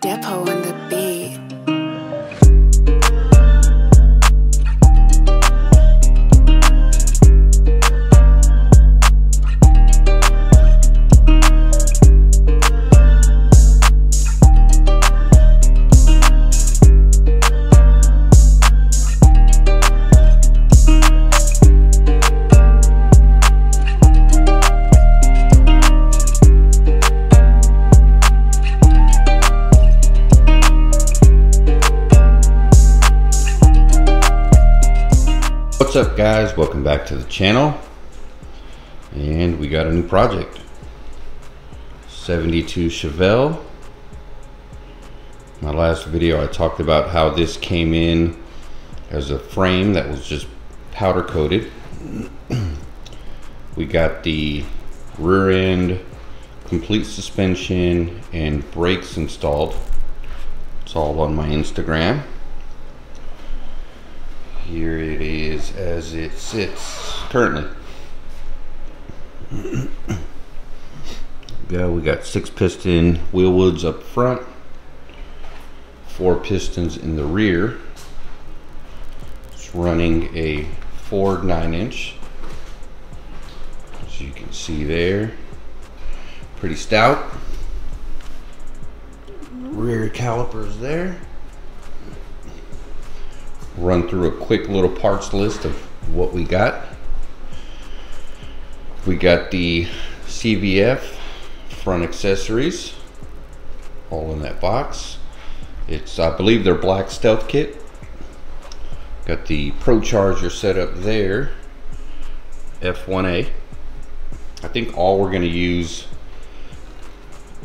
Depot on the beat. What's up guys, welcome back to the channel, and we got a new project. 72 Chevelle. My last video I talked about how this came in as a frame that was just powder coated. We got the rear end, complete suspension and brakes installed. It's all on my Instagram. Here it is as it sits currently. Yeah, we got 6 piston wheel woods up front, 4 pistons in the rear. It's running a Ford 9-inch, as you can see there. Pretty stout. Rear calipers there. Run through a quick little parts list of what we got. We got the CVF front accessories all in that box. It's, I believe, their black stealth kit. Got the Pro Charger set up there, F1A. I think all we're going to use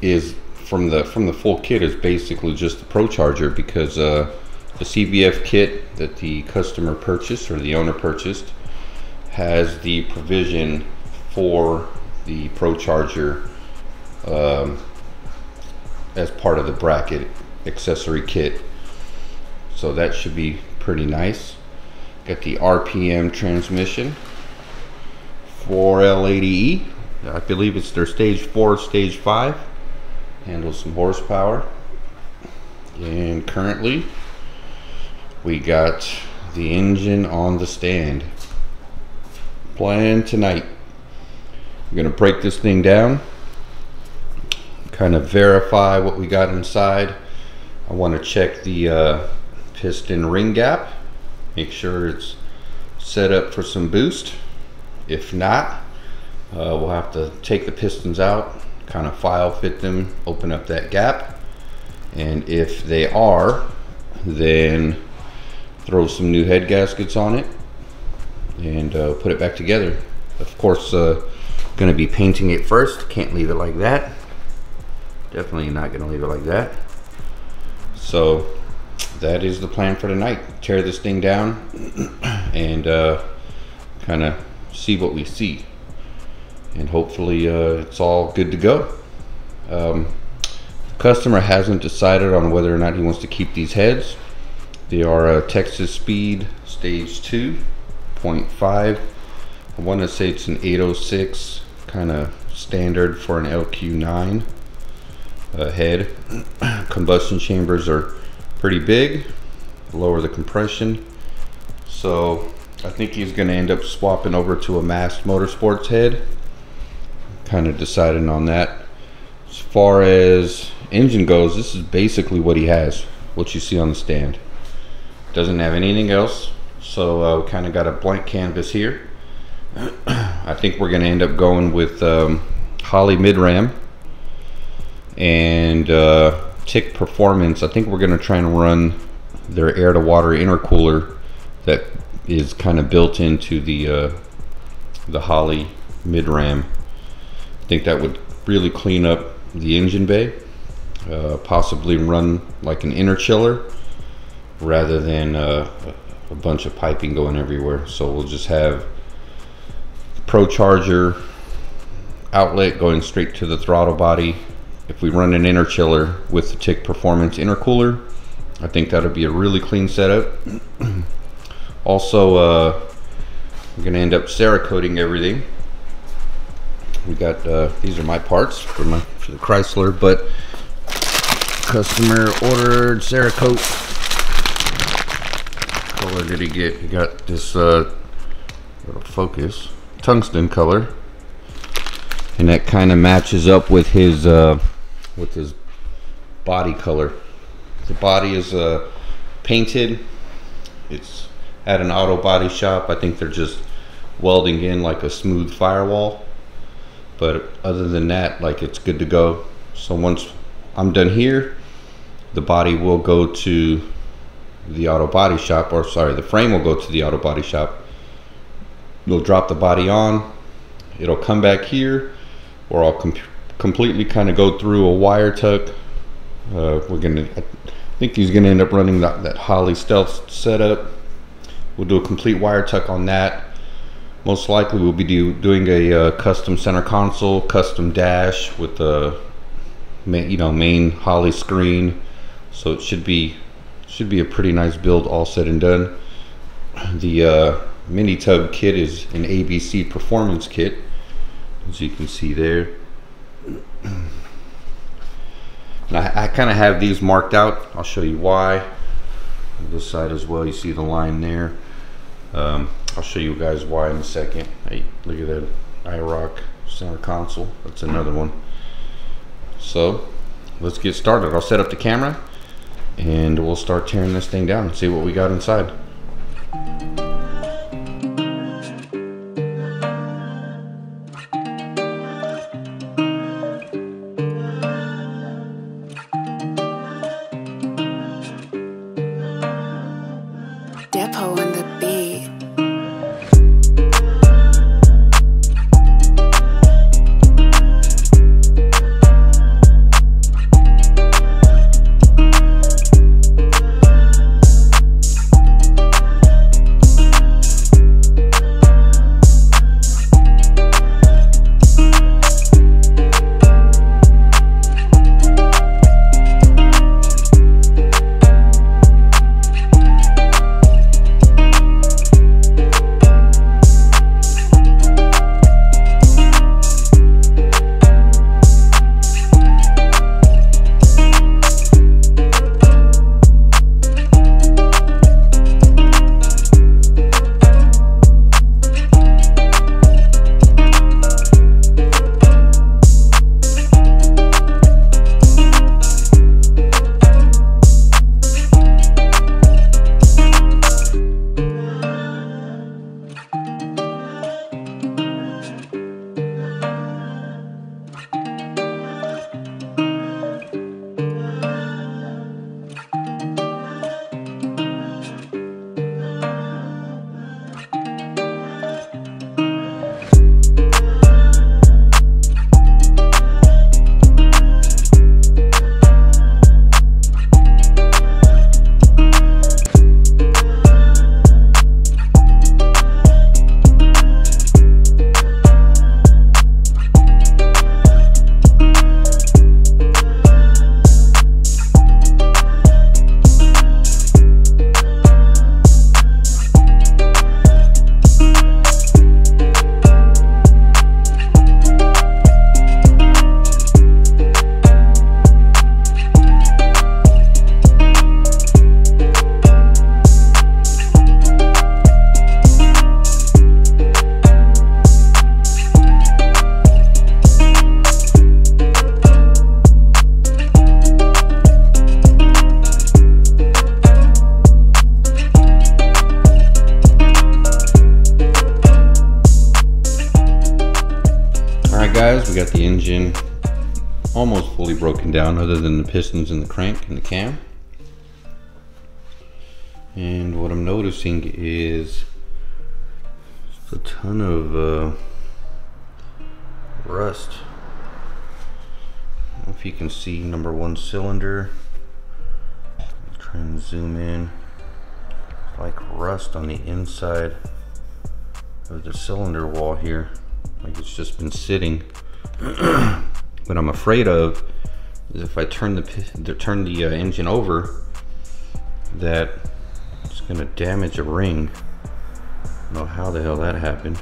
is from the full kit is basically just the Pro Charger, because the CVF kit that the customer purchased, or the owner purchased, has the provision for the Pro Charger as part of the bracket accessory kit. So that should be pretty nice. Got the RPM transmission, 4L80E. I believe it's their stage 4, stage 5. Handles some horsepower. And currently we got the engine on the stand. Plan tonight, I'm gonna break this thing down, kind of verify what we got inside. I want to check the piston ring gap, make sure it's set up for some boost. If not, we'll have to take the pistons out, kind of file fit them, open up that gap, and if they are, then throw some new head gaskets on it and put it back together. Of course, gonna be painting it first. Can't leave it like that. Definitely not gonna leave it like that. So that is the plan for tonight. Tear this thing down and kind of see what we see, and hopefully it's all good to go. The customer hasn't decided on whether or not he wants to keep these heads. They are a Texas Speed Stage 2.5. I want to say it's an 806, kind of standard for an LQ9 head. Combustion chambers are pretty big, lower the compression. So I think he's going to end up swapping over to a Massed Motorsports head. Kind of deciding on that. As far as engine goes, this is basically what he has, what you see on the stand. Doesn't have anything else, so kind of got a blank canvas here. I think we're going to end up going with Holley mid-ram and Tick Performance. I think we're going to try and run their air-to-water intercooler that is kind of built into the Holley mid-ram. I think that would really clean up the engine bay. Possibly run like an inner chiller rather than a bunch of piping going everywhere. So we'll just have the Pro Charger outlet going straight to the throttle body. If we run an inner chiller with the Tick Performance intercooler, I think that'll be a really clean setup. Also, we're gonna end up Cerakoting everything. We got these are my parts for the Chrysler, but Customer ordered Cerakote. What color did he get? He got this little focus tungsten color, and that kind of matches up with his body color. The body is painted. It's at an auto body shop. I think they're just welding in like a smooth firewall, but other than that, like, it's good to go. So once I'm done here, the body will go to the auto body shop, or sorry, the frame will go to the auto body shop. They'll drop the body on, it'll come back here, or I'll completely kind of go through a wire tuck. I think he's gonna end up running that Holley Stealth setup. We'll do a complete wire tuck on that. Most likely we'll be doing a custom center console, custom dash with the main Holley screen. So it should be a pretty nice build, all said and done. The mini tub kit is an ABC performance kit, as you can see there. And I kind of have these marked out. I'll show you why. On this side as well, you see the line there. I'll show you guys why in a second. Hey, look at that iRock center console. That's another one. So let's get started. I'll set up the camera and we'll start tearing this thing down and see what we got inside. Depot on the beat. Guys, we got the engine almost fully broken down, other than the pistons and the crank and the cam. And what I'm noticing is a ton of rust. I don't know if you can see number one cylinder. I'll try and zoom in. It's like rust on the inside of the cylinder wall here. Like it's just been sitting. What I'm afraid of is if I turn the engine over, that it's gonna damage a ring. I don't know how the hell that happened.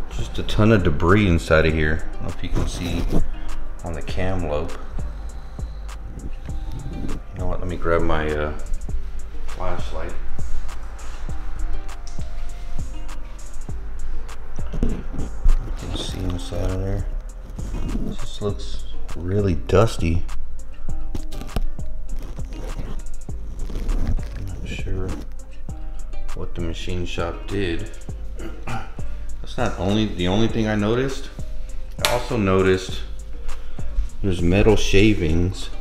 Just a ton of debris inside of here. I don't know if you can see on the cam lobe. let me grab my flashlight. You can see inside of there. This looks really dusty. I'm not sure what the machine shop did. That's not the only thing I noticed. I also noticed there's metal shavings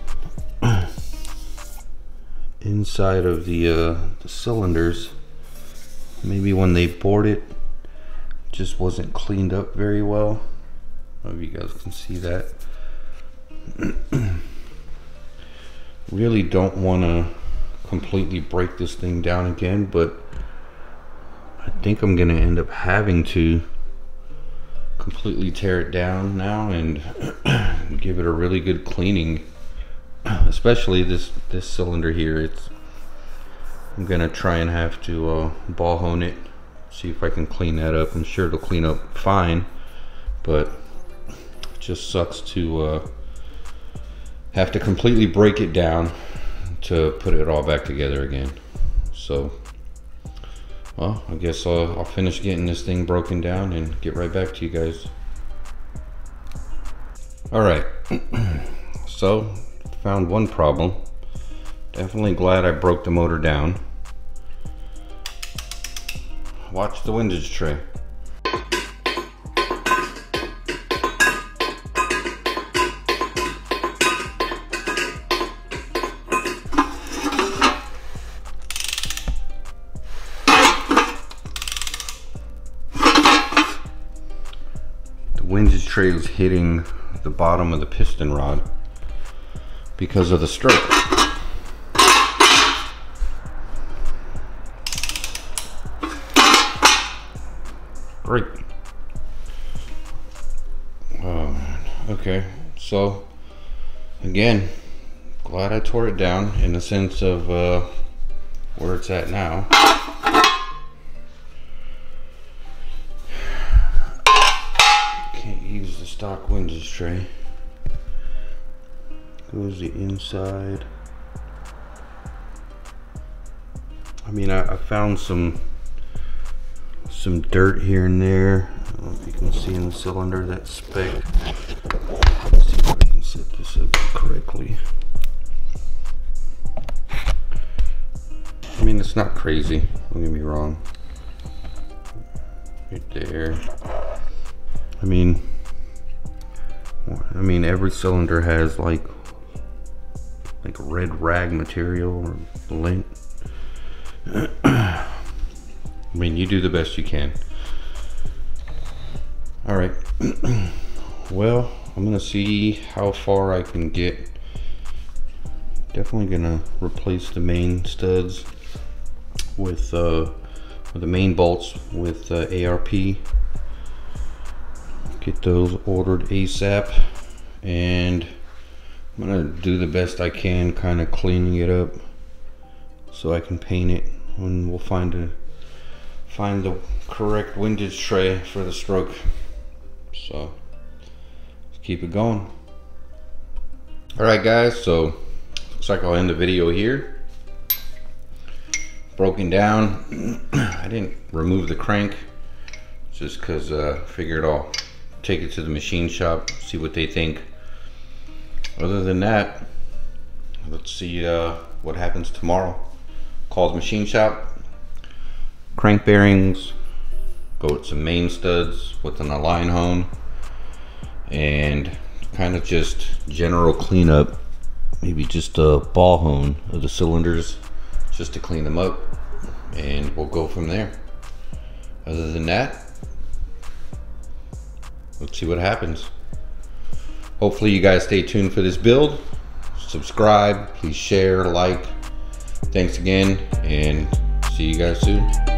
inside of the cylinders. Maybe when they bored it, just wasn't cleaned up very well. I don't know if you guys can see that. Really don't want to completely break this thing down again, but I think I'm gonna end up having to completely tear it down now and give it a really good cleaning. Especially this cylinder here. I'm gonna try and have to ball hone it, see if I can clean that up. I'm sure it'll clean up fine, but it just sucks to have to completely break it down to put it all back together again. So, well, I guess I'll finish getting this thing broken down and get right back to you guys. All right, so found one problem. Definitely glad I broke the motor down. Watch the windage tray. The windage tray is hitting the bottom of the piston rod because of the stroke. Great. Oh man. Okay, so again, glad I tore it down in the sense of where it's at now. Can't use the stock windage tray. Goes the inside. I mean, I found some dirt here and there. I don't know if you can see in the cylinder that speck. Let's see if I can set this up correctly. I mean, it's not crazy, don't get me wrong. Right there. I mean every cylinder has like red rag material or lint. I mean, you do the best you can. All right. Well, I'm gonna see how far I can get. Definitely gonna replace the main studs with the main bolts with ARP. Get those ordered ASAP, and I'm gonna do the best I can, kind of cleaning it up so I can paint it, and we'll find the correct windage tray for the stroke. So let's keep it going. All right guys, so looks like I'll end the video here. Broken down. I didn't remove the crank just because I figured I'll take it to the machine shop, see what they think. Other than that, let's see what happens tomorrow. Call the machine shop, crank bearings, go with some main studs with an align hone, and kind of just general cleanup. Maybe just a ball hone of the cylinders just to clean them up, and we'll go from there. Other than that, let's see what happens. Hopefully you guys stay tuned for this build. Subscribe, please share, like. Thanks again, and see you guys soon.